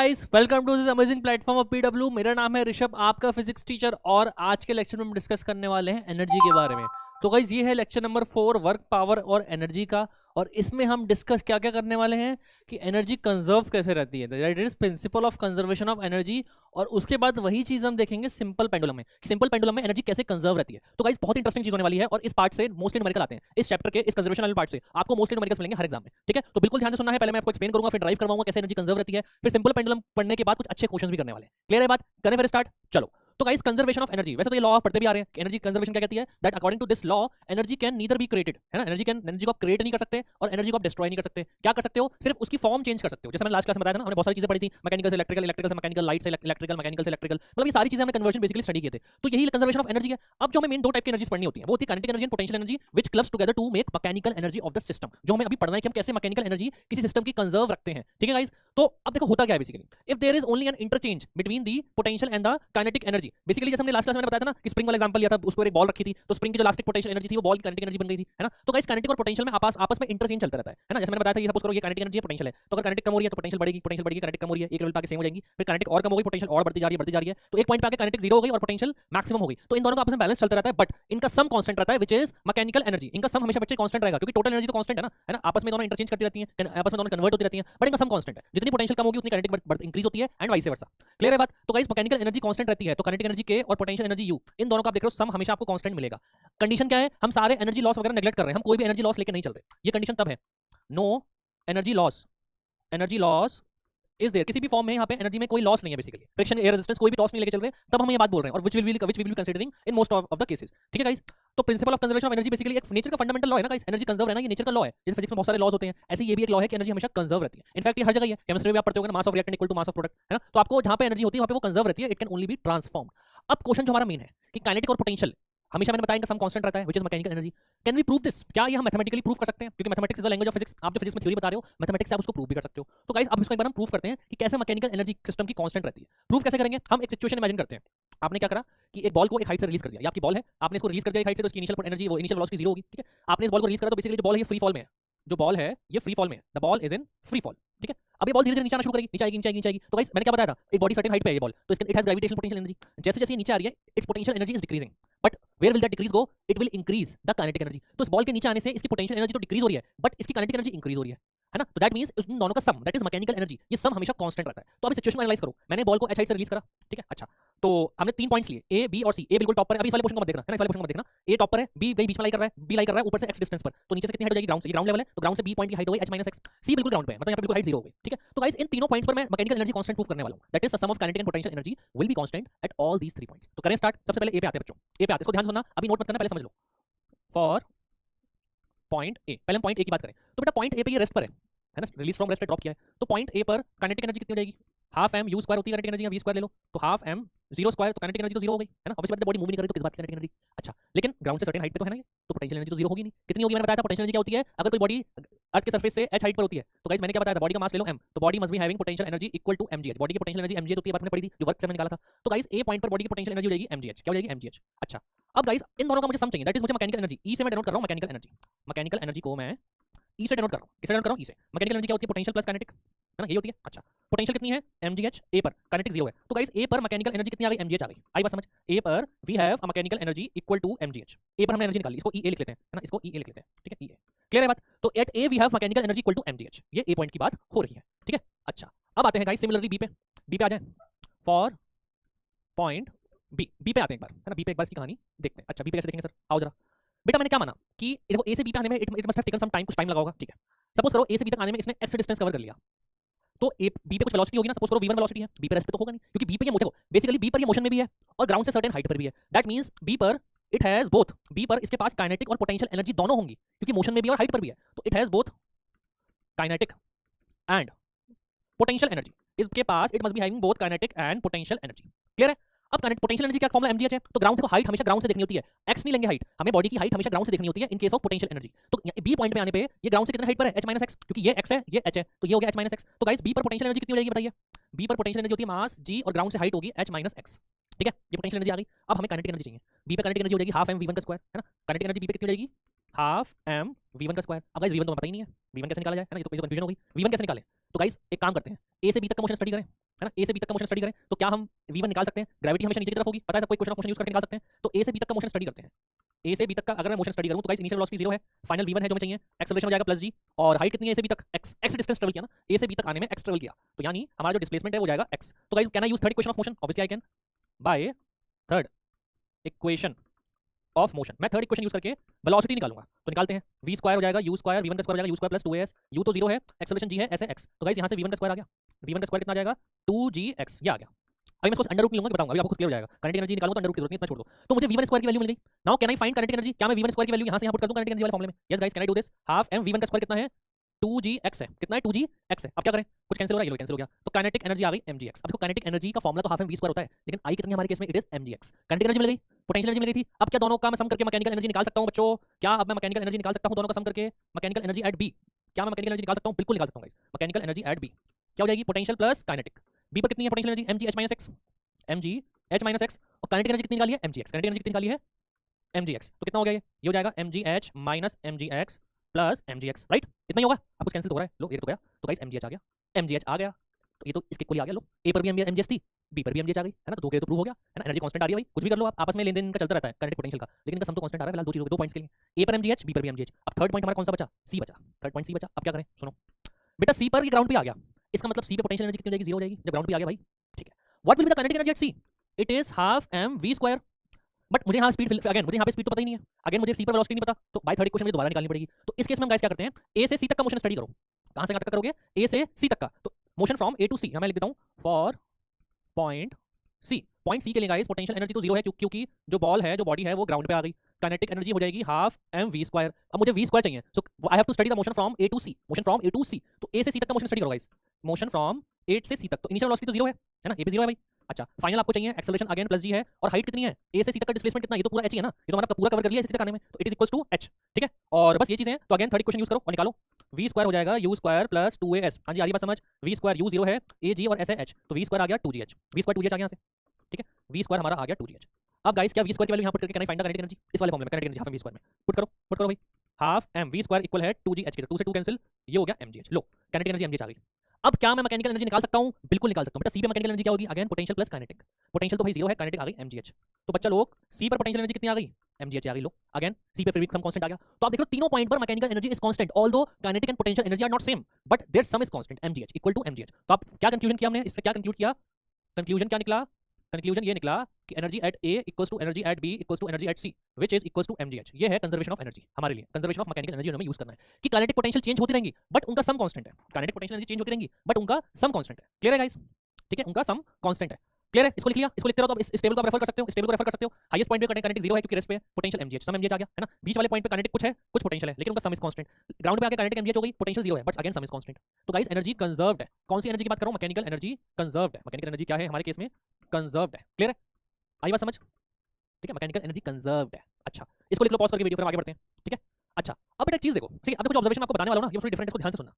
Guys, welcome to this amazing platform of PW. मेरा नाम है ऋषभ, आपका फिजिक्स टीचर, और आज के लेक्चर में हम डिस्कस करने वाले हैं एनर्जी के बारे में। तो गाइस, ये है लेक्चर नंबर 4, वर्क, पावर और एनर्जी का। और इसमें हम डिस्कस क्या क्या करने वाले हैं कि एनर्जी कंजर्व कैसे रहती है, that is principal of conservation of energy. और उसके बाद वही चीज हम देखेंगे सिंपल पेंडुलम में, कि सिंपल पेंडुलम में एनर्जी कैसे कंजर्व रहती है। तो गाइस, बहुत इंटरेस्टिंग चीज होने वाली है और इस पार्ट से मोस्टली न्यूमेरिकल आते हैं। इस चैप्टर के इस कंजर्वेशन वाले पार्ट से आपको मोस्टली न्यूमेरिकल्स मिलेंगे हर एग्जाम में, ठीक है। तो बिल्कुल ध्यान से सुनना है। पहले मैं आपको एक्सप्लेन करूंगा, फिर ड्राइव करवाऊंगा कैसे एनर्जी कंजर्व रहती है, फिर सिंपल पेंडुलम पढ़ने के बाद कुछ अच्छे क्वेश्चंस भी करने वाले हैं। क्लियर है बात? करें फिर स्टार्ट, चलो। तो गाइस, कंजर्वेशन ऑफ एनर्जी, वैसे तो ये लॉ पढ़ते भी आ रहे हैं कि एनर्जी कंजर्वेशन क्या कहती है, that according to this law energy can neither be created, है ना। एनर्जी को आप क्रिएट नहीं कर सकते और एनर्जी को आप डिस्ट्रॉय नहीं कर सकते। क्या कर सकते हो? सिर्फ उसकी फॉर्म चेंज कर सकते हो। जैसे मैंने लास्ट क्लास में बताया था ना, हमने बहुत सारी चीजें पढ़ी थी, मैकेनिकल से इलेक्ट्रिकल, इलेक्ट्रिकल से मैकेनिकल, लाइट से इलेक्ट्रिकल, मैकेनिकल से इलेक्ट्रिकल, मतलब ये सारी चीजें हमने कन्वर्जन बेसिकली स्टडी किए थे। तो यही कंजर्वेशन ऑफ एनर्जी है। अब जो हमें मेन दो टाइप की एनर्जीज पढ़नी होती है, वो होती है kinetic energy and potential energy, which clubs together to make mechanical energy of the system. जो हमें अभी पढ़ना है कि हम कैसे मैकेनिकल एनर्जी किसी सिस्टम की कंजर्व रखते हैं, ठीक है गाइस। तो अब देखो होता क्या है basically, if there is only an interchange between the potential and the kinetic energy. Basically जैसे हमने लास्ट क्लास में बताया था ना कि स्प्रिंग वाला एग्जांपल लिया था, उस पर एक बॉल रखी थी, तो स्प्रिंग की जो इलास्टिक पोटेंशियल एनर्जी थी वो बॉल की काइनेटिक एनर्जी बन गई थी, है ना। तो गाइस, काइनेटिक और पोटेंशियल में आपस में इंटरचेंज चलता रहता है ना। जैसे मैंने बताया था, ये सपोज करो ये काइनेटिक एनर्जी है, पोटेंशियल है, तो अगर काइनेटिक कम हो रही है तो पोटेंशियल बढ़ेगी, काइनेटिक कम हो रही है, एक लेवल पे आके सेम हो जाएंगी, फिर काइनेटिक और कम हो गई, पोटेंशियल और बढ़ती जा रही है, तो एक पॉइंट पे आके काइनेटिक 0 हो गई और पोटेंशियल मैक्सिमम हो गई। तो इन दोनों का आपस में बैलेंस चलता रहता है, बट इनका सम कांस्टेंट रहता है, व्हिच इज मैकेनिकल एनर्जी। इनका सम हमेशा बच्चे कांस्टेंट रहेगा, क्योंकि टोटल एनर्जी तो कांस्टेंट है ना। आपस में दोनों इंटरचेंज करती रहती हैं, आपस में दोनों कन्वर्ट होती रहती हैं, बट इनका सम कांस्टेंट है। जितनी पोटेंशियल कम होगी उतनी काइनेटिक इंक्रीज होती है एंड वाइस वर्सा। क्लियर है बात? तो गाइस, मैकेनिकल एनर्जी कांस्टेंट रहती है, तो काइनेटिक एनर्जी के और पोटेंशियल एनर्जी यू, इन दोनों का आप देख रहे हो सम हमेशा आपको कांस्टेंट मिलेगा। कंडीशन क्या है? हम सारे एनर्जी लॉस वगैरह नेगलेक्ट कर रहे हैं, हम कोई भी एनर्जी लॉस लेके नहीं चल रहे। ये कंडीशन तब है, no energy loss is there, किसी भी फॉर्म में यहाँ पे एनर्जी में कोई लॉस नहीं है, बेसिकली फ्रिक्शन, एयर रेजिस्टेंस कोई भी लॉस नहीं लेके चल रहे, तब हम ये बात बोल रहे हैं, और which we will considering in most of the cases, ठीक है गाइस। तो principle of conservation of energy basically एक नेचर का फंडामेंटल लॉ है ना गाइस। एनर्जी कंजर्व रहना ये नेचर का लॉ है। जैसे फिजिक्स में बहुत सारे लॉज होते हैं, ऐसे ये भी एक लॉ है कि एनर्जी हमेशा कंजर्व रहती है। इनफैक्ट ये हर जगह है, केमिस्ट्री में आप पढ़ते होंगे ना, mass of reactant equal to mass of product, है ना। तो आपको जहां पे एनर्जी होती है वहां पे वो कंजर्व रहती है, it can only be transformed. अब क्वेश्चन जो हमारा मेन है कि काइनेटिक और पोटेंशियल हमेशा मैंने बताया इनका सम कांस्टेंट रहता है, which is mechanical energy. Can we prove this? क्या ये हम मैथमेटिकली प्रूव कर सकते हैं? क्योंकि mathematics is the language of physics. आप जो फिजिक्स में थ्योरी बता रहे हो, मैथमेटिक्स से आप उसको प्रूव भी कर सकते हो। तो गाइस, अब इसको एक बार हम प्रूव करते हैं कि कैसे मैकेनिकल एनर्जी सिस्टम की कांस्टेंट रहती है। प्रूव कैसे करेंगे? हम एक सिचुएशन इमेजिन करते हैं। आपने क्या करा कि एक बॉल को एक हाइट से रिलीज कर दिया, ये आपकी बॉल है, आपने इसको रिलीज कर दिया एक हाइट से, तो इसकी इनिशियल एनर्जी, वो इनिशियल वेलोसिटी 0 होगी, ठीक है। आपने इस बॉल को रिलीज करा, तो बेसिकली जो बॉल है ये फ्री फॉल में है, जो बॉल है ये फ्री फॉल में है, the ball is in free fall, ठीक है। अब ये बॉल धीरे धीरे नीचे आना शुरू करेगी, नीचे आएगी, नीचे आएगी, नीचे आएगी। तो गाइस, मैंने क्या बताया था, एक बॉडी सर्टेन हाइट पे है ये बॉल, तो इसका it has gravitational potential energy. जैसे जैसे ये नीचे आ रही है, its potential energy is decreasing, but where will that decrease go? It will increase the kinetic energy. तो इस बॉल के नीचे आने से इसकी पोटेंशियल एनर्जी तो डिक्रीज हो रही है, बट इसकी काइनेटिक एनर्जी इंक्रीज हो रही है ना। तो दैट मींस इन दोनों का सम, दैट इज मैकेनिकल एनर्जी, ये सम हमेशा कांस्टेंट रहता है। तो अब इस सिचुएशन को एनालाइज करो। मैंने बॉल को एच हाइट से रिलीज करा, ठीक है। अच्छा, तो हमने 3 पॉइंट्स लिए, ए, बी और सी। ए बिल्कुल टॉप पर है, अभी इस वाले पोर्शन को मत देखना, है ना, इस वाले पोर्शन को मत देखना। ए टॉप पर है, बी बीच में लाई कर रहा है, बी लाई कर रहा है ऊपर से x डिस्टेंस पर, तो नीचे से कितनी हाइट हो जाएगी? ग्राउंड से। ये ग्राउंड लेवल है, तो ग्राउंड से बी पॉइंट की हाइट हो गई h - x। सी बिल्कुल ग्राउंड पे है, मतलब यहां पे बिल्कुल हाइट 0 हो गई, ठीक है। तो गाइस, इन तीनों पॉइंट्स पर मैं मैकेनिकल एनर्जी कांस्टेंट प्रूव करने वाला हूं, that is the sum of kinetic and potential energy will be constant at all these 3 points. तो करें स्टार्ट। सबसे पहले ए पे आते हैं बच्चों, ए पे आते हैं, इसको ध्यान से सुनना, अभी नोट मत करना, पहले समझ लो। फॉर पॉइंट ए, पहले हम पॉइंट ए की बात करें, तो बेटा पॉइंट ए पे ये रेस्ट पर है ना, रिलीज फ्रॉम रेस्ट पे ड्रॉप किया है, तो पॉइंट ए पर काइनेटिक एनर्जी कितनी हो जाएगी? हाफ एम यू स्क्वायर होती है काइनेटिक एनर्जी, वी स्क्वायर ले लो, तो हाफ एम 0 स्क्वायर, तो काइनेटिक एनर्जी तो 0 हो गई, है ना। ऑब्वियसली बॉडी मूव नहीं कर रही, तो किस बात की काइनेटिक एनर्जी? अच्छा, लेकिन ग्राउंड से सर्टेन हाइट पे तो है ना ये, तो पोटेंशियल एनर्जी तो 0 होगी नहीं। कितनी होगी? मैंने बताया था पोटेंशियल एनर्जी क्या होती है, अगर कोई बॉडी अर्थ के सरफेस से h हाइट पर होती है, तो गाइस मैंने क्या बताया था, बॉडी का मास ले लो m, तो body must be having potential energy equal to mgh। Body की पोटेंशियल एनर्जी mgh होती है, बात हमने पढ़ी थी, जो वर्क से मैंने निकाला था। तो गाइस, ए पॉइंट पर बॉडी की पोटेंशियल एनर्जी हो जाएगी mgh। क्या हो जाएगी? mgh। अच्छा, अब गाइस, इन दोनों का मुझे सम चाहिए, दैट इज मुझे मैकेनिकल एनर्जी, ई से मैं डिनोट कर रहा हूं मैकेनिकल एनर्जी। मैकेनिकल एनर्जी को मैं ई से डिनोट कर रहा हूं, किससे डिनोट कर रहा हूं? ई से। मैकेनिकल एनर्जी क्या होती है? पोटेंशियल प्लस काइनेटिक, है ना, यही होती है। अच्छा, पोटेंशियल कितनी है? mgh। ए पर काइनेटिक 0 है, तो गाइस ए पर मैकेनिकल एनर्जी कितनी आ गई? mgh आ गई। आई बात समझ? ए पर we have a mechanical energy equal to mgh। A पर हमने एनर्जी निकाली, इसको ई ए लिख लेते हैं, है ना, इसको ई ए लिख लेते हैं, ठीक है, ई ए। क्लियर है बात? तो at A we have mechanical energy equal to mgh, ये ए पॉइंट की बात हो रही है, ठीक है। अच्छा, अब आते हैं गाइस सिमिलरली बी पे, बी पे आ जाएं। फॉर पॉइंट बी, बी पे आते हैं एक बार, है ना, बी पे एक बार इसकी कहानी देखते हैं। अच्छा, बी पे कैसे देखेंगे सर? आओ जरा। बेटा मैंने क्या माना कि देखो, ए से बी पे आने में it must have taken some time, कुछ टाइम लगा होगा, ठीक है। सपोज करो ए से बी तक आने में इसने x डिस्टेंस कवर कर लिया, तो ए बी पे कुछ वेलोसिटी होगी ना, सपोज करो v1 वेलोसिटी है, बी पे रेस्ट पे तो होगा नहीं, क्योंकि बी पे ये देखो बेसिकली बी पर ये मोशन में भी है और ग्राउंड से सर्टेन हाइट पर भी है। दैट मींस बी पर इट हैज बोथ, बी पर इसके पास काइनेटिक और पोटेंशियल एनर्जी दोनों होंगी, क्योंकि मोशन में भी और हाइट पर भी है, तो it has both kinetic and potential energy. इसके पास it must be having both kinetic and potential energy. Clear है? अब पोटेंशियल एनर्जी क्या फॉर्मूला mgh है, तो ग्राउंड को हाइट हमेशा ग्राउंड से देखनी होती है, x नहीं लेंगे हाइट, हमें बॉडी की हाइट हमेशा ग्राउंड से देखनी होती है in case of potential energy. तो बी पॉइंट पे आने पे ये ग्राउंड से कितने हाइट पर है? h - x, क्योंकि ये x है ये h है, तो ये हो गया h - x। तो गाइस, बी पर पोटेंशियल एनर्जी कितनी हो जाएगी बताइए? बी पर पोटेंशियल एनर्जी होती है मास g और ग्राउंड से हाइट होगी h - x, ठीक है। ये पोटेंशियल एनर्जी आ गई। अब हमें काइनेटिक एनर्जी चाहिए। बी पे काइनेटिक एनर्जी हो जाएगी हाफ m v1 का स्क्वायर, है ना। काइनेटिक एनर्जी बी पे कितनी हो जाएगी? हाफ m v1 का स्क्वायर। अब गाइस v1 तो पता ही नहीं है, v1 कैसे निकाला जाए, है ना, ये तो कंफ्यूजन हो गई। v1 कैसे निकाले? तो गाइस एक काम करते हैं, ए से बी तक का मोशन स्टडी करें, है ना, ए से बी तक का मोशन स्टडी करें तो क्या हम v1 निकाल सकते हैं, ग्रेविटी हमेशा नीचे की तरफ होगी, पता है सबको, इक्वेशन ऑफ मोशन यूज करके निकाल सकते हैं। तो ए से बी तक का मोशन स्टडी करते हैं, ए से बी तक का अगर मैं मोशन स्टडी करूं तो गाइस इनिशियल वेलोसिटी 0 है, फाइनल v1 है जो हमें चाहिए, एक्सेलरेशन हो जाएगा प्लस g, और हाइट कितनी है ए से बी तक, x, x डिस्टेंस ट्रेवल किया ना, ए से बी तक आने में x ट्रेवल किया, तो यानी हमारा जो डिस्प्लेसमेंट है वो जाएगा x। तो guys can I use third equation of motion, obviously I can, by third equation of motion, मैं थर्ड इक्वेशन यूज करके वेलोसिटी निकालूंगा। तो निकालते हैं, v स्क्वायर हो जाएगा u स्क्वायर, v1 का स्क्वायर हो जाएगा u square plus 2as, u तो 0 है, एक्सेलरेशन g है, ऐसे x, तो गाइस यहां से v1 का स्क्वायर आ गया, v1 का स्क्वायर कितना आ जाएगा 2gx, ये आ गया। अभी मैं इसको अंडर रूट लूंगा, बताऊंगा, अभी आपको खुद क्लियर हो जाएगा, काइनेटिक एनर्जी निकालूंगा तो अंडर रूट की जरूरत नहीं, इतना छोड़ दो। तो मुझे v1 स्क्वायर की वैल्यू मिल गई, now can I find kinetic energy, क्या मैं v1 स्क्वायर की वैल्यू यहां से यहां पुट कर दूं काइनेटिक एनर्जी वाले फॉर्मूले में, yes guys can I do this, half m v1 का स्क्वायर कितना है 2gx है, कितना है 2gx है, अब क्या करें, कुछ कैंसिल हो रहा है, ये लो कैंसिल हो गया, तो काइनेटिक एनर्जी आ गई mgx। अब देखो काइनेटिक एनर्जी का फॉर्मूला तो हाफ m v स्क्वायर होता है, लेकिन आई कितनी हमारे केस में, it is mgx, kinetic energy मिल गई, पोटेंशियल एनर्जी मिल गई थी, अब क्या दोनों का मैं सम करके मैकेनिकल एनर्जी निकाल सकता हूं बच्चों, क्या अब मैं मैकेनिकल एनर्जी निकाल सकता हूं दोनों का सम करके, मैकेनिकल एनर्जी एट b, क्या मैं मैकेनिकल एनर्जी निकाल सकता हूं, बिल्कुल निकाल सकता हूं guys, mechanical energy at b क्या हो जाएगी, पोटेंशियल प्लस काइनेटिक, b पर कितनी है पोटेंशियल एनर्जी mgh-x, mgh-x, और काइनेटिक एनर्जी कितनी निकाली है mgx, काइनेटिक एनर्जी कितनी निकाली है mgx, तो कितना हो गया ये हो जाएगा mgh minus mgx plus mgx, right, इतना ही होगा, अब कुछ कैंसिल हो रहा है, लो ये तो गया, तो गाइस mgh आ गया, mgh आ गया, तो ये तो इसके इक्वल आ गया, लो ए पर भी mgh थी, बी पर भी mgh आ गई, है ना, तो दो के तो प्रूव हो गया, है ना, एनर्जी कांस्टेंट आ रही है भाई, कुछ भी कर लो आप, आपस में लेन देन का चलता रहता है काइनेटिक पोटेंशियल का, लेकिन इनका सम तो कांस्टेंट आ रहा है फिलहाल, दो चीजों के, दो पॉइंट्स के लिए, ए पर mgh, बी पर भी mgh। अब थर्ड पॉइंट हमारा कौन सा बचा, सी बचा, थर्ड पॉइंट सी बचा, अब क्या करें, सुनो बेटा, सी पर ये ग्राउंड पे आ गया, इसका मतलब सी पे पोटेंशियल एनर्जी कितनी हो जाएगी, 0 हो जाएगी, जब ग्राउंड पे आ गया भाई, ठीक है, what will be the kinetic energy at C, it is half m v square, but मुझे यहाँ स्पीड, अगेन मुझे यहाँ पे स्पीड तो पता ही नहीं है, अगेन मुझे सी पर वेलोसिटी नहीं पता, तो बाय थर्ड इक्वेशन मुझे दोबारा निकालनी पड़ेगी। तो इस केस में हम गाइस क्या करते हैं, ए से सी तक का मोशन स्टडी करो, कहां से कहां तक करोगे, ए से सी तक का, तो मोशन फ्रॉम ए टू सी, मैं लिख देता हूं फॉर पॉइंट सी के लिए गाइस पोटेंशियल एनर्जी तो 0 है, क्योंकि जो बॉल है, जो बॉडी है वो ग्राउंड पे आ गई, काइनेटिक एनर्जी हो जाएगी हाफ m v स्क्वायर, अब मुझे v स्क्वायर चाहिए, so I have to study the motion from A to C, motion from A to C, तो ए से सी तक का मोशन स्टडी करो गाइस, मोशन फ्रॉम ए से सी तक, तो इनिशियल वेलोसिटी तो 0 है ना, ए पे 0 है भाई, अच्छा फाइनल आपको चाहिए एक्सेलरेशन अगेन प्लस g है, और हाइट कितनी है ए से सी तक का डिस्प्लेसमेंट कितना, ये तो पूरा h ही है ना, ये तो हमारा पूरा कवर कर लिया इसी तक आने में, तो it is equals to h, ठीक है, और बस ये चीजें हैं, तो अगेन थर्ड इक्वेशन यूज करो और निकालो, v स्क्वायर हो जाएगा u स्क्वायर प्लस 2as, हां जी आ रही बात समझ, v स्क्वायर u 0 है, a g और s है h, तो v स्क्वायर आ गया 2gh, v स्क्वायर 2gh आ गया यहां से, ठीक है, v स्क्वायर हमारा आ गया 2gh। अब गाइस क्या v स्क्वायर की वैल्यू यहां पुट करके can I find the kinetic energy, इस वाले फॉर्मूले में kinetic energy half m v square में पुट करो भाई, half m v square equal है 2gh के, 2 से 2 कैंसिल, ये हो गया mgh, लो काइनेटिक एनर्जी mgh आ गई। अब क्या मैं मैकेनिकल एनर्जी निकाल सकता हूं, बिल्कुल निकाल सकता हूं बेटा, सी पे मैकेनिकल एनर्जी क्या होगी, again potential plus kinetic, potential तो भाई 0 है, काइनेटिक आ गई mgh, तो बच्चा लोग सी पर पोटेंशियल एनर्जी कितनी आ गई mgh आ गई, लो अगेन सी पे फिर भी कम कांस्टेंट आ गया, तो आप देख लो तीनों पॉइंट पर mechanical energy is constant, although kinetic and potential energy are not same, but their sum is constant mgh equal to mgh। तो आप क्या कंक्लूजन किया हमने, इससे क्या कंक्लूड किया, कंक्लूजन क्या निकला, कंक्लूजन ये निकला कि energy at A equals to energy at B equals to energy at C which is equals to mgh, ये है कंजर्वेशन ऑफ एनर्जी हमारे लिए, कंजर्वेशन ऑफ मैकेनिकल एनर्जी हमें यूज करना है कि काइनेटिक पोटेंशियल चेंज होती रहेंगी बट उनका सम कांस्टेंट है, काइनेटिक पोटेंशियल एनर्जी चेंज होती रहेंगी बट उनका सम कांस्टेंट है, क्लियर है गाइस, ठीक है, उनका सम कांस्टेंट है, क्लियर है, इसको लिख लिया, इसको लिखते रहो, तो इस टेबल को आप रेफर कर सकते हो, इस टेबल को रेफर कर सकते हो, हाईएस्ट पॉइंट पे काइनेटिक 0 है क्योंकि रेस्ट पे पोटेंशियल mgh, सम mgh आ गया है ना, बीच वाले पॉइंट पे काइनेटिक कुछ है, कुछ पोटेंशियल है, लेकिन उनका सम इज कांस्टेंट, ग्राउंड पे आके काइनेटिक mgh हो गई, पोटेंशियल 0 है but again some is constant, तो गाइस एनर्जी कंजर्व्ड है, कौन सी एनर्जी की बात कर रहा हूं, मैकेनिकल एनर्जी कंजर्व्ड है, मैकेनिकल एनर्जी क्या है हमारे केस में, कंजर्व्ड है, क्लियर है, आई बात समझ, ठीक है, मैकेनिकल एनर्जी कंजर्व्ड है, अच्छा इसको लिख लो, पॉज करके वीडियो, फिर आगे बढ़ते हैं, ठीक है, अच्छा अब एक चीज देखो, ठीक है, अब देखो जो ऑब्जर्वेशन आपको बताने वाला हूं ना, ये थोड़ी डिफरेंट है, इसको ध्यान से सुनना,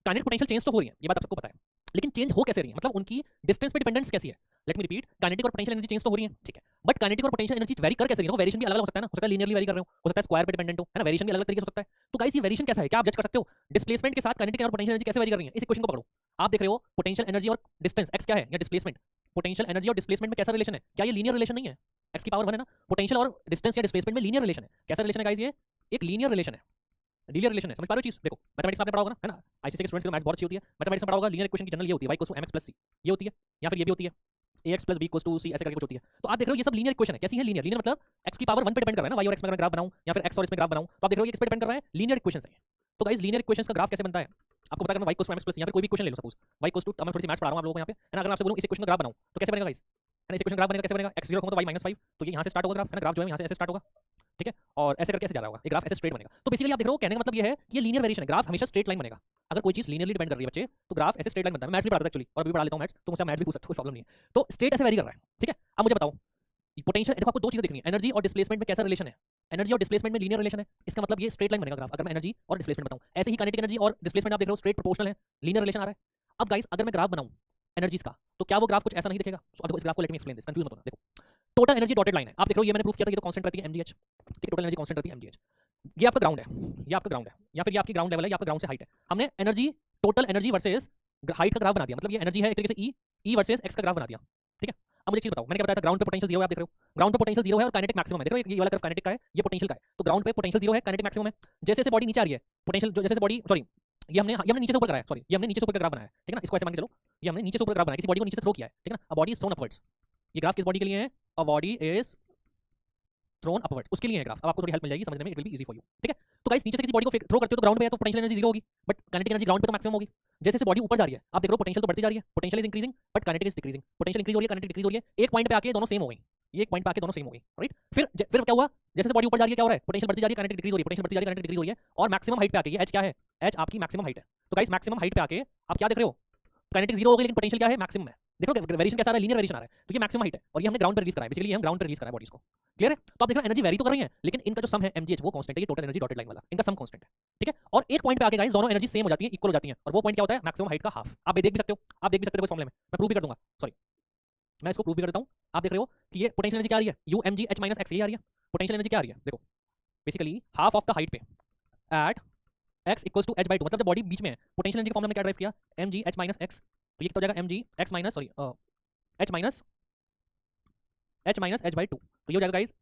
काइनेटिक पोटेंशियल चेंज तो हो रही है, ये बात आप सबको पता है, लेकिन चेंज हो कैसे रही है, मतलब उनकी डिस्टेंस पे डिपेंडेंस कैसी है, लेट मी रिपीट, काइनेटिक और पोटेंशियल एनर्जी चेंज तो हो रही है, ठीक है, बट काइनेटिक और पोटेंशियल एनर्जी वेरी कर कैसे रही है, वेरिएशन भी अलग अलग हो सकता है ना, हो सकता है लीनियरली वेरी कर रहे हो सकता है स्क्वायर पे डिपेंडेंट हो, है ना, वेरिएशन भी अलग अलग तरीके से हो सकता है, तो गाइस ये वेरिएशन कैसा है, क्या आप जज कर सकते हो, डिस्प्लेसमेंट के साथ काइनेटिक और पोटेंशियल एनर्जी कैसे वेरी कर रही है, इस इक्वेशन को पकड़ो, आप देख रहे हो पोटेंशियल एनर्जी और डिस्टेंस x क्या है, या डिस्प्लेसमेंट, पोटेंशियल एनर्जी और डिस्प्लेसमेंट में कैसा रिलेशन है, क्या ये लीनियर रिलेशन नहीं है, x की पावर 1 है ना, पोटेंशियल और डिस्टेंस या डिस्प्लेसमेंट में लीनियर रिलेशन है, कैसा रिलेशन है गाइस, ये एक लीनियर रिलेशन है, लीनियर रिलेशन है, समझ पा रहे हो चीज, देखो मैथमेटिक्स आपने पढ़ा होगा ना, है ना, आईसीएसई के स्टूडेंट्स को मैथ्स बहुत अच्छी होती है, मैथमेटिक्स में पढ़ा होगा, लीनियर इक्वेशन की जनरल ये होती है y = mx + c, ये होती है, या फिर ये भी होती है ax + b = c, ऐसे करके कुछ होती है, तो आप देख रहे हो ये सब लीनियर इक्वेशन है, कैसी है लीनियर, लीनियर मतलब x की पावर 1 पे डिपेंड कर रहा है ना, y और x में अगर ग्राफ बनाऊं या फिर x और इसमें ग्राफ बनाऊं, तो आप देख रहे हो ये किस पे डिपेंड कर रहा है, लीनियर इक्वेशंस है, तो गाइस लीनियर इक्वेशंस का ग्राफ कैसे बनता है, आपको पता करना, y = mx + c, या फिर कोई भी इक्वेशन ले लो, सपोज y = मैं थोड़ी सी मैथ्स पढ़ा रहा हूं आप लोगों को यहाँ पे, है ना, अगर मैं आपसे बोलूं इस इक्वेशन का ग्राफ बनाऊं तो कैसे बनेगा गाइस, है ना, इस इक्वेशन का ग्राफ बनेगा, कैसे बनेगा, x0 तो y - 5, तो ये यहाँ से स्टार्ट होगा ग्राफ, है ना, ग्राफ जो है यहाँ से ऐसे स्टार्ट होगा, ठीक है, और ऐसे करके ऐसे जा रहा होगा, ये ग्राफ ऐसे स्ट्रेट बनेगा, तो बेसिकली आप देख रहे हो, कहने का मतलब ये है कि ये लीनियर वेरिएशन है, ग्राफ हमेशा स्ट्रेट लाइन बनेगा, अगर कोई चीज लीनियरली डिपेंड कर रही है बच्चे, तो ग्राफ ऐसे स्ट्रेट लाइन बनता है, मैं मैथ्स भी पढ़ाता था एक्चुअली, और अभी पढ़ा लेता हूं मैथ्स, तो मुझसे मैथ्स भी पूछ सकते हो, कोई प्रॉब्लम नहीं है, तो स्ट्रेट ऐसे वेरी कर रहा है, ठीक है, अब मुझे बताओ पोटेंशियल, देखो आपको दो चीजें देखनी है, एनर्जी और डिस्प्लेसमेंट में कैसा रिलेशन है, एनर्जी और डिस्प्लेसमेंट में लीनियर रिलेशन है, इसका मतलब ये स्ट्रेट लाइन बनेगा ग्राफ, अगर मैं एनर्जी और डिस्प्लेसमेंट बताऊं, ऐसे ही काइनेटिक एनर्जी और डिस्प्लेसमेंट आप देख रहे हो स्ट्रेट प्रोपोर्शनल है, लीनियर रिलेशन आ रहा है। अब गाइस अगर मैं ग्राफ बनाऊं एनर्जीज का, तो क्या वो ग्राफ कुछ ऐसा नहीं दिखेगा, अब देखो इस ग्राफ को let me explain this, confuse मत होना, देखो टोटल एनर्जी डॉटेड लाइन है, आप देख रहे हो ये मैंने प्रूफ किया था, ये तो कांस्टेंट रहती है mgh, ठीक है, टोटल एनर्जी कांस्टेंट रहती है mgh, ये आपका ग्राउंड है, ये आपका ग्राउंड है, या फिर ये आपकी ग्राउंड लेवल है, ये आपका ग्राउंड से हाइट है, हमने energy, total energy versus height का ग्राफ बना दिया, मतलब ये एनर्जी है एक तरीके से ई वर्सेस एक्स का ग्राफ बना दिया, ठीक है। अब मुझे चीज बताओ, मैंने क्या बताया था, ग्राउंड पे पोटेंशियल 0 है, आप देख रहे हो ग्राउंड पे पोटेंशियल 0 है और काइनेटिक मैक्सिमम है, देख रहे हो ये वाला कर्व काइनेटिक का है, ये पोटेंशियल का है, तो ग्राउंड पे पोटेंशियल 0 है, काइनेटिक मैक्सिमम है। जैसे जैसे बॉडी नीचे आ रही है पोटेंशियल, जो जैसे बॉडी सॉरी ये हमने नीचे से ऊपर कराया, सॉरी ये हमने नीचे से ऊपर का ग्राफ बनाया है, ठीक है ना, इसको ऐसे मान के चलो, ये हमने नीचे से ऊपर ग्राफ बनाया, किसी बॉडी को नीचे से थ्रो किया है, ठीक है ना, a body is throne upwards, ये ग्राफ किस बॉडी के लिए है, a body is throne upward, उसके लिए है ग्राफ। अब आपको थोड़ी हेल्प मिल जाएगी समझने में, it will be easy for you, ठीक है। तो गाइस नीचे से किसी बॉडी को थ्रो करते हो तो ग्राउंड पे है तो पोटेंशियल एनर्जी 0 होगी, बट काइनेटिक एनर्जी ग्राउंड पे तो मैक्सिमम होगी। जैसे जैसे बॉडी ऊपर जा रही है आप देख रहे हो पोटेंशियल तो बढ़ती जा रही है, potential is increasing but kinetic is decreasing, potential increase हो रही है काइनेटिक डिक्रीज हो रही है, एक पॉइंट पे आके दोनों सेम हो गई, ये एक पॉइंट पे आके दोनों सेम हो गई, राइट। फिर क्या हुआ, जैसे बॉडी ऊपर जा रही है क्या हो रहा है, पोटेंशियल बढ़ती जा रही है काइनेटिक डिक्रीज हो रही है, पोटेंशियल बढ़ती जा रही है काइनेटिक डिक्रीज हो रही है, और मैक्सिमम हाइट पे आके ये एच क्या है, एच आपकी मैक्सिमम हाइट है। तो गाइस मैक्सिमम हाइट पे आके आप क्या देख रहे हो, काइनेटिक 0 हो गई लेकिन पोटेंशियल क्या है, मैक्सिमम है। देखो वेरिएशन कैसा आ रहा है, लीनियर वेरिएशन आ रहा है, तो ये मैक्सिमम हाइट है और ये हमने ग्राउंड पे रिलीज कराया, बेसिकली हम ग्राउंड पे रिलीज कराया बॉडीज को, क्लियर है। तो आप देख रहे हो एनर्जी वेरी तो कर रही है लेकिन इनका जो सम है mgh वो कांस्टेंट है, ये टोटल एनर्जी डॉटेड लाइन वाला इनका सम कांस्टेंट है, ठीक है। और एक पॉइंट पे आके गाइस दोनों एनर्जी सेम हो जाती है, इक्वल हो जाती है, और वो पॉइंट क्या होता है, मैक्सिमम हाइट का हाफ। आप देख भी सकते हो, आप देख भी सकते हो इस फॉर्मूले में, मैं प्रूव भी कर दूंगा, सॉरी मैं इसको प्रूव भी कर देता हूं। आप देख रहे हो कि ये पोटेंशियल एनर्जी क्या आ रही है, u mgh - x ये आ रही है, पोटेंशियल एनर्जी क्या आ रही है, देखो basically half of the height पे एट x = h/2, मतलब जब बॉडी बीच में है पोटेंशियल एनर्जी का फॉर्मूला में क्या ड्राइव किया, mgh - x, तो ये कितना हो जाएगा mgx - सॉरी h - h/2, तो ये हो जाएगा गाइस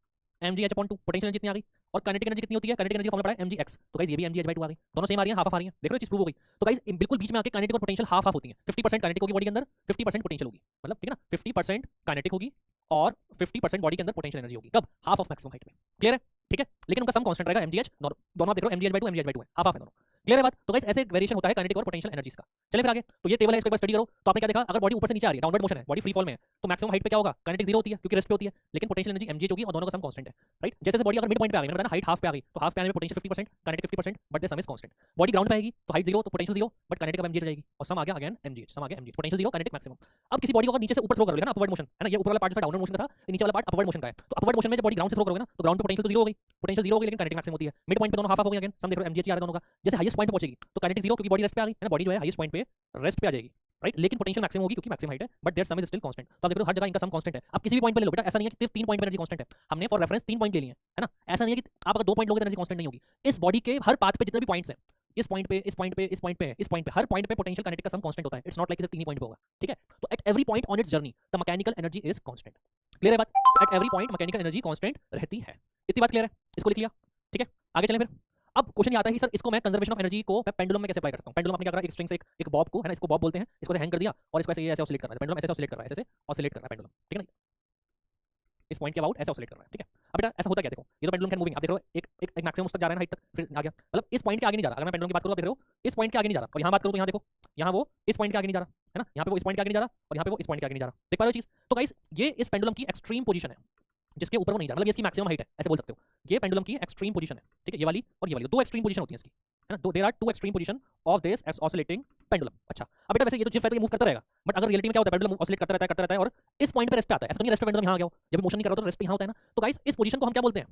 mgh/2, पोटेंशियल एनर्जी कितनी आ गई, और काइनेटिक एनर्जी कितनी होती है, काइनेटिक एनर्जी का फॉर्मूला पड़ा है mgx, तो गाइस ये भी mgh/2 आ गई, दोनों सेम आ रही है, हाफ आ रही है, देख रहे हो चीज प्रूव हो गई। तो गाइस बिल्कुल बीच में आके काइनेटिक और पोटेंशियल हाफ होती है, 50% काइनेटिक होगी बॉडी के अंदर, 50% पोटेंशियल होगी, मतलब ठीक है ना, 50% काइनेटिक होगी और 50% बॉडी के अंदर पोटेंशियल एनर्जी होगी, कब, हाफ ऑफ मैक्सिमम हाइट में, क्लियर है, ठीक है। लेकिन उनका सम कांस्टेंट रहेगा mgh, दोनों आप देख रहे हो mgh/2 है, हाफ हाफ है दोनों, क्लियर है बात। तो गाइस ऐसे वेरिएशन होता है काइनेटिक और पोटेंशियल एनर्जीज का। चलिए फिर आगे, तो ये टेबल है, इसको एक बार स्टडी करो, तो आपने क्या देखा, अगर बॉडी ऊपर से नीचे आ रही है, डाउनवर्ड मोशन है, बॉडी फ्री फॉल में है, तो मैक्सिमम हाइट पे क्या होगा, काइनेटिक 0 होती है क्योंकि रेस्ट पे होती है, लेकिन पोटेंशियल एनर्जी mgh होगी और दोनों का सम कांस्टेंट है, राइट। जैसे जैसे बॉडी अगर मिड पॉइंट पे आ गई, मैंने बताया हाइट हाफ पे आ गई, तो हाफ पे आने में potential 50%, kinetic 50%, but their sum is constant. Body ground पे आएगी तो हाइट 0 तो पोटेंशियल 0 बट काइनेटिक अब mgh रहेगी, और सम आ गया अगेन mgh, सम आ गया mgh, पोटेंशियल 0 काइनेटिक मैक्सिमम। अब किसी बॉडी को अगर नीचे से ऊपर थ्रो करोगे ना, अपवर्ड मोशन है ना, ये ऊपर वाला पार्ट डाउनवर्ड मोशन का था, नीचे वाला पार्ट अपवर्ड मोशन का है, तो अपवर्ड मोशन में जब बॉडी ग्राउंड से थ्रो करोगे ना तो ग्राउंड पे पोटेंशियल तो 0 हो गई, पोटेंशियल 0 हो गई लेकिन काइनेटिक मैक्सिमम होती है, मिड पॉइंट पे दोनों हाफ हाफ हो गई, अगेन सम देख रहे हो mgh आ रहा है दोनों का। जैसे हाईएस्ट पॉइंट पे पहुंचेगी तो काइनेटिक 0 क्योंकि बॉडी रेस्ट पे आ गई है ना, बॉडी जो है हाईएस्ट पॉइंट पे रेस्ट पे आ जाएगी, राइट, लेकिन पोटेंशियल मैक्सिमम होगी क्योंकि मैक्सिमम हाइट है, but their sum is still constant. तो आप देख रहे हो हर जगह इनका सम कांस्टेंट है, आप किसी भी पॉइंट पे ले लो बेटा, ऐसा नहीं है कि सिर्फ 3 पॉइंट पे एनर्जी कांस्टेंट है, हमने फॉर रेफरेंस 3 पॉइंट ले लिए है ना, ऐसा नहीं है कि आप अगर 2 पॉइंट लोगे तो एनर्जी कांस्टेंट नहीं होगी। इस बॉडी के हर पाथ पे जितने भी पॉइंट्स हैं, इस पॉइंट पे, इस पॉइंट पे, इस पॉइंट पे, इस पॉइंट पे, हर पॉइंट पे पोटेंशियल काइनेटिक का सम कांस्टेंट होता है, इट्स नॉट लाइक सिर्फ 3 ही पॉइंट पे होगा, ठीक है। तो at every point on it's journey the mechanical energy is constant, clear है बात, at every point mechanical energy constant रहती है, इतनी बात क्लियर है, इसको लिख लिया, ठीक है। आगे चलें फिर। अब क्वेश्चन ये आता है कि सर इसको मैं कंजर्वेशन ऑफ एनर्जी को मैं पेंडुलम में कैसे अप्लाई करता हूं। पेंडुलम आपने क्या करा, एक स्ट्रिंग से एक बॉब को है ना, इसको बॉब बोलते हैं, इसको हैंग कर दिया और इसको ऐसे ये ऐसे ऑसिलेट कर रहा है, पेंडुलम ऐसे ऑसिलेट कर रहा है, ऐसे ऑसिलेट कर रहा है पेंडुलम, ठीक है ना, इस पॉइंट के अबाउट ऐसे ऑसिलेट कर रहा है, ठीक है। अब बेटा ऐसा होता क्या, देखो ये तो पेंडुलम कैन मूविंग, आप देख रहे हो एक मैक्सिमम उस तक जा रहा है हाइट तक, फिर आ गया, मतलब इस पॉइंट के आगे नहीं जा रहा। अगर मैं पेंडुलम की बात करूं, आप देख रहे हो इस पॉइंट के आगे नहीं जा रहा, और यहां बात करूं तो यहां देखो, यहां वो इस पॉइंट के आगे नहीं जा रहा है ना, यहां पे वो इस पॉइंट के आगे नहीं जा रहा और यहां पे वो इस पॉइंट के आगे नहीं जा रहा, देख पा रहे हो चीज। तो गाइस ये इस पेंडुलम की एक्सट्रीम पोजीशन है जिसके ऊपर वो नहीं जा रहा, मतलब ये इसकी मैक्सिमम हाइट है, ऐसे बोल सकते हो, ये पेंडुलम की एक्सट्रीम पोजीशन है, ठीक है, ये वाली और ये वाली, दो एक्सट्रीम पोजीशन होती है इसकी, है ना, there are 2 extreme position of this as oscillating pendulum. अच्छा अब बेटा वैसे ये तो जिफ है तो ये मूव करता रहेगा, बट अगर रियलिटी में क्या होता है, पेंडुलम ऑसिलेट करता रहता है और इस पॉइंट पे रेस्ट पे आता है, ऐसा नहीं रेस्ट पे पेंडुलम यहां आ गया हो, जब मोशन नहीं कर रहा तो रेस्ट पे यहां होता है ना। तो गाइस इस पोजीशन को हम क्या बोलते हैं,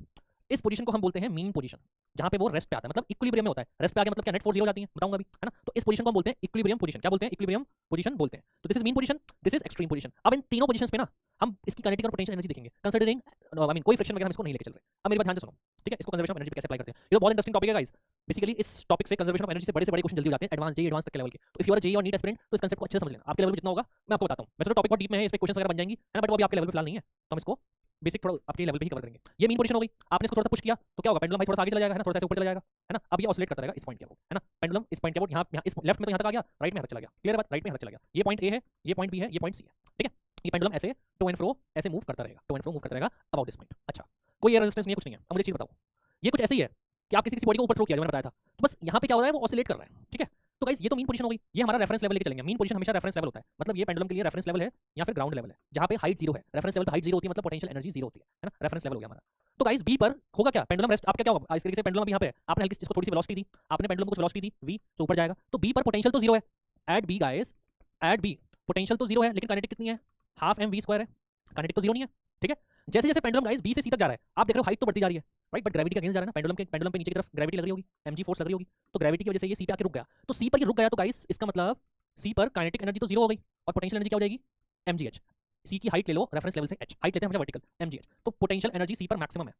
इस पोजीशन को हम बोलते हैं मीन पोजीशन, जहां पे वो रेस्ट पे आता है, मतलब इक्विलिब्रियम में होता है, रेस्ट पे आ गया मतलब क्या नेट फोर्स 0 हो जाती है, बताऊंगा अभी, है ना। तो इस पोजीशन को हम बोलते हैं इक्विलिब्रियम पोजीशन, क्या बोलते हैं, इक्विलिब्रियम पोजीशन बोलते हैं। तो this is mean position, this is extreme position. अब इन तीनों पोजीशंस पे ना हम इसकी काइनेटिक और पोटेंशियल एनर्जी देखेंगे, कंसीडरिंग आई मीन कोई फ्रिक्शन वगैरह हम इसको नहीं लेके चल रहे। अब मेरी बात ध्यान से सुनो, ठीक है, इसको कंजर्वेशन ऑफ एनर्जी पे कैसे अप्लाई करते हैं, ये तो बहुत इंटरेस्टिंग टॉपिक है गाइस। बेसिकली इस टॉपिक से कंजर्वेशन ऑफ एनर्जी से बड़े क्वेश्चन जल्दी हो जाते हैं, एडवांस जेईई एडवांस तक के लेवल के। तो इफ यू आर जेईई और नीट एस्पिरेंट तो इस कांसेप्ट को अच्छे से समझ लेना, आपके लेवल पे जितना होगा मैं आपको बताता हूं। वैसे तो टॉपिक बहुत डीप में है, इस पे क्वेश्चंस वगैरह बन जाएंगी, है ना, बट वो अभी आपके लेवल पे फिलहाल नहीं है, तो हम इसको बेसिक थोड़ा आपके लेवल पे ही कवर करेंगे। ये मीन पोजीशन हो गई, आपने इसको थोड़ा सा पुश किया तो क्या होगा, पेंडुलम भाई थोड़ा सा आगे चला जाएगा, है ना, थोड़ा सा ऊपर चला जाएगा, है ना। अब ये ऑसिलेट करता रहेगा इस पॉइंट के अबाउट, है ना, पेंडुलम इस पॉइंट के अबाउट, यहां इस लेफ्ट में तो यहां तक आ गया, राइट में यहां तक चला गया, क्लियर बात, राइट में यहां तक चला गया, ये पॉइंट ए है, ये पॉइंट बी है, ये पॉइंट सी है, ठीक है। ये पेंडुलम ऐसे टू एंड फ्रो ऐसे मूव करता रहेगा, टू एंड फ्रो मूव करता रहेगा अबाउट दिस पॉइंट। अच्छा कोई रेजिस्टेंस नहीं है, कुछ नहीं है। अब मुझे चीज बताओ, ये कुछ ऐसे ही है कि आप किसी बॉडी को ऊपर थ्रो किया, जो मैंने बताया था, तो बस यहाँ पे क्या हो रहा है, वो ऑसिलेट कर रहा है, ठीक है। तो गाइस ये तो मीन पोजीशन हो गई, ये हमारा रेफरेंस लेवल लेके चलेंगे। मीन पोजीशन हमेशा रेफरेंस लेवल होता है, मतलब ये पेंडुलम के लिए रेफरेंस लेवल है या फिर ग्राउंड लेवल है, जहाँ पे हाइट 0 है, रेफरेंस लेवल पे हाइट 0 होती है, मतलब पोटेंशियल एनर्जी 0 होती है ना, रेफरेंस लेवल हो गया हमारा। तो गाइस बी पर होगा क्या, पेंडुलम रेस्ट, आपका क्या होगा, इस तरीके से पेंडुलम यहाँ पे आपने हल्की इसको थोड़ी सी वेलोसिटी दी, आपने पेंडुलम को कुछ वेलोसिटी दी v, तो ऊपर जाएगा, तो बी पर पोटेंशियल तो 0 है, at B guys, at B potential तो 0 है, लेकिन काइनेटिक कितनी है, हाफ mv² है, काइनेटिक तो 0 नहीं है, ठीक है। जैसे जैसे पेंडुलम गाइस बी से सी तक जा रहा है, आप देख रहे हो हाइट तो बढ़ती जा रही है, राइट, बट ग्रेविटी का अगेंस्ट जा रहा है ना, पेंडुलम पे नीचे की तरफ ग्रेविटी लग रही होगी, mg फोर्स लग रही होगी, तो ग्रेविटी की वजह से ये सी पे आके रुक गया। तो सी पर ये रुक गया तो गाइस इसका मतलब सी पर काइनेटिक एनर्जी तो 0 हो गई और पोटेंशियल एनर्जी क्या हो जाएगी, mgh। सी की हाइट ले लो रेफरेंस लेवल से h, हाइट लेते हैं हमेशा वर्टिकल, mgh। तो पोटेंशियल एनर्जी सी पर मैक्सिमम है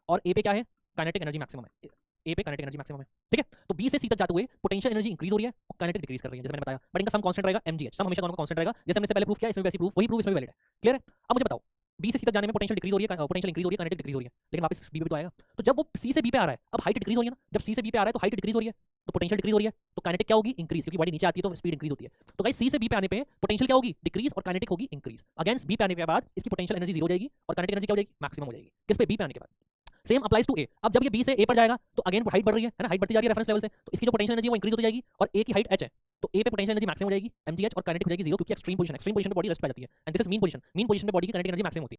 और ए पे क्या है, काइनेटिक एनर्जी मैक्सिमम है, ए पे काइनेटिक एनर्जी मैक्सिमम है, ठीक है। तो बी से सी तक जाते हुए पोटेंशियल एनर्जी इंक्रीज हो रही है और काइनेटिक डिक्रीज कर रही है, जैसे मैंने बताया, बट इनका सम कांस्टेंट रहेगा mgh, सम हमेशा दोनों का कांस्टेंट रहेगा, जैसे हमने इससे पहले प्रूफ किया, इसमें भी वैसे प्रूफ, वही प्रूफ इसमें भी वैलिड है, क्लियर है। अब मुझे बताओ, बी से सी तक जाने में पोटेंशियल डिक्रीज हो रही है, पोटेंशियल इंक्रीज हो रही है, काइनेटिक डिक्रीज हो रही है, लेकिन वापस बी पे तो आएगा। तो जब वो सी से बी पे आ रहा है, अब हाइट डिक्रीज हो रही है ना, जब सी से बी पे आ रहा है तो हाइट डिक्रीज हो रही है, तो पोटेंशियल डिक्रीज हो रही है, तो काइनेटिक क्या होगी, इंक्रीज, क्योंकि बॉडी नीचे आती है तो स्पीड इंक्रीज होती है। तो गाइस सी से बी पे आने पे पोटेंशियल क्या होगी, डिक्रीज, और काइनेटिक होगी इंक्रीज। अगेंस्ट बी पे आने के बाद इसकी पोटेंशियल एनर्जी 0 हो जाएगी और काइनेटिक एनर्जी क्या हो जाएगी, मैक्सिमम हो जाएगी, किस पे, बी पे आने के बाद। सेम अप्लाइज टू ए। अब जब ये बी से ए पर जाएगा तो अगेन हाइट बढ़ रही है ना, हाइट बढ़ती जा रही है रेफरेंस लेवल से, तो इसकी जो पोटेंशियल एनर्जी वो इंक्रीज होती जाएगी, और ए की हाइट h है, तो ए पे पोटेंशियल एनर्जी मैक्सिमम हो जाएगी mgh, और काइनेटिक हो जाएगी 0, क्योंकि एक्सट्रीम पोजीशन पे बॉडी रेस्ट पे जाती है, and this is mean position पे बॉडी की काइनेटिक एनर्जी मैक्सिमम होती है।